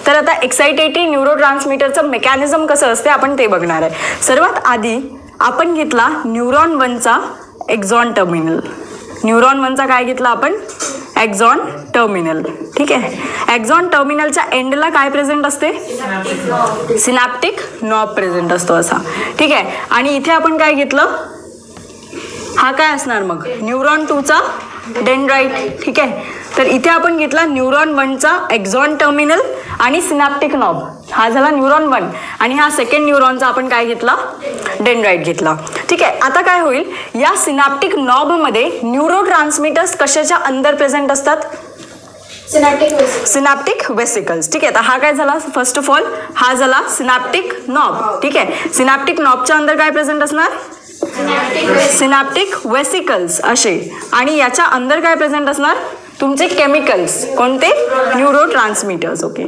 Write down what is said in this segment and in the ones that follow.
तर आता excitatory न्यूरोट्रान्समीटरचं mechanism कसं असते आपण ते बघणार आहे. सर्वात आधी आपण घेतला न्यूरॉन 1चा एक्झॉन टर्मिनल. न्यूरॉन 1चा काय घेतला आपण? एक्झॉन टर्मिनल. ठीक आहे. एक्झॉन टर्मिनलच्या एंडला काय प्रेझेंट असते? सिनॅप्टिक नॉब प्रेझेंट असतो असा. ठीक आहे. आणि इथे आपण काय घेतलं? हा काय असणार मग? न्यूरॉन 2चा डेंड्राइट. ठीक आहे. तर इथे आपण घेतला न्यूरॉन 1चा एक्झॉन टर्मिनल आणि सिनॅप्टिक नॉब. हा झाला न्यूरॉन 1 आणि हा सेकंड न्यूरॉनचा आपण काय घेतला? डेंड्राइट घेतला. ठीक आहे. आता काय होईल? या सिनॅप्टिक नॉब मध्ये न्यूरोट्रान्समीटर्स कशाच्या अंदर प्रेझेंट असतात? Synaptic vesicles. ठीक आहे. तर हा काय झाला? फर्स्ट ऑफ ऑल हा झाला सिनॅप्टिक नॉब. ठीक आहे. सिनॅप्टिक नॉबच्या अंदर काय प्रेझेंट असणार? सिनॅप्टिक वेसिकल्स असे. आणि याच्या अंदर काय प्रेझेंट असणार? तुमचे केमिकल्स. कोणते? न्यूरोट्रान्समीटर्स. ओके.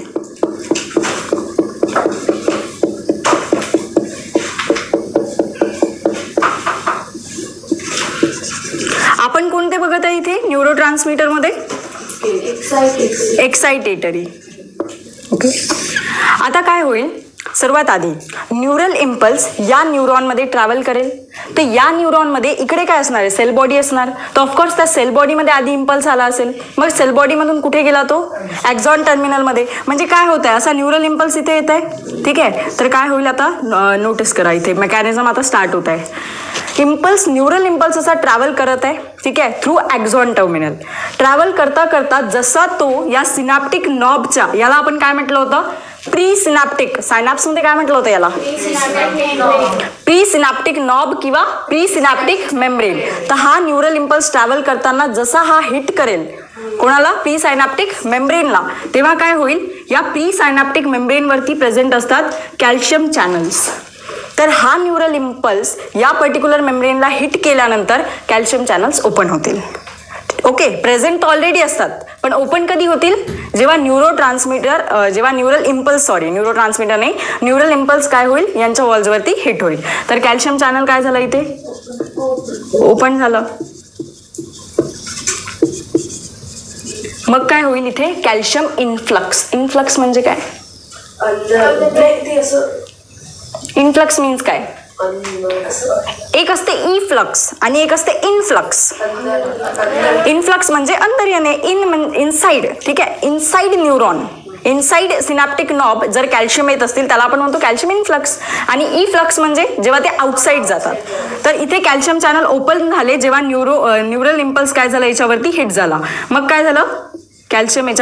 आपण कोणते बघत आहे इथे न्यूरोट्रान्समीटर मध्ये? एक्साइटेटरी. ओके. आता काय होईल? सर्वात आधी न्यूरल इम्पल्स या न्यूरॉनमध्ये ट्रॅव्हल करेल. तर या न्यूरॉनमध्ये इकडे काय असणार आहे? सेल बॉडी असणार. तर ऑफकोर्स त्या सेल बॉडीमध्ये आधी इम्पल्स आला असेल. मग सेल बॉडीमधून कुठे गेला तो? एक्झॉन टर्मिनलमध्ये. म्हणजे काय होत आहे? असा न्यूरल इम्पल्स इथे येत आहे. ठीक आहे. तर काय होईल आता नोटीस करा इथे मेकॅनिझम आता स्टार्ट होत आहे. इम्पल्स न्यूरल इम्पल्स असा ट्रॅव्हल करत आहे. ठीक आहे. थ्रू एक्झॉन टर्मिनल ट्रॅव्हल करता करता जसा तो या सिनॅप्टिक नॉबच्या, याला आपण काय म्हटलं होतं? Pre synaptic. सायनॅप्स मध्ये काय म्हटलं होतं याला? प्री सिनॅप्टिक नॉब किंवा प्री सिनॅप्टिक मेम्ब्रेन. तर हा न्यूरल इम्पल्स ट्रॅव्हल करताना जसा हा हिट करेल कोणाला? प्री सायनॅप्टिक मेम्ब्रेनला, तेव्हा काय होईल? या प्री सायनॅप्टिक मेम्ब्रेनवरती प्रेझेंट असतात कॅल्शियम चॅनल्स. तर हा न्यूरल इम्पल्स या पर्टिक्युलर मेम्ब्रेनला हिट केल्यानंतर कॅल्शियम चॅनल्स ओपन होतील. ओके. प्रेझेंट ऑलरेडी असतात पण ओपन कधी होतील? जेव्हा जेव्हा न्यूरल न्यूरोट्रान्समीटर नाही, न्यूरल इम्पल्स काय होईल? यांच्या वॉल्सवरती हिट होईल. तर कॅल्शियम चॅनल काय झालं इथे? ओपन झालं. मग काय होईल इथे? Calcium influx. इन्फ्लक्स म्हणजे काय? इन्फ्लक्स मीन्स काय? एक असते इफ्लक्स आणि एक असते इनफ्लक्स. इनफ्लक्स म्हणजे अंदर येणे, इनसाइड. ठीक आहे. Inside neuron, inside synaptic knob जर कॅल्शियम येत असतील त्याला आपण म्हणतो कॅल्शियम इन्फ्लक्स. आणि इफ्लक्स म्हणजे जेव्हा ते आउटसाइड जातात. तर इथे कॅल्शियम चॅनल ओपन झाले जेव्हा न्यूरल इम्पल्स काय झालं याच्यावरती हिट झाला. मग काय झालं? कॅल्शियम याच्या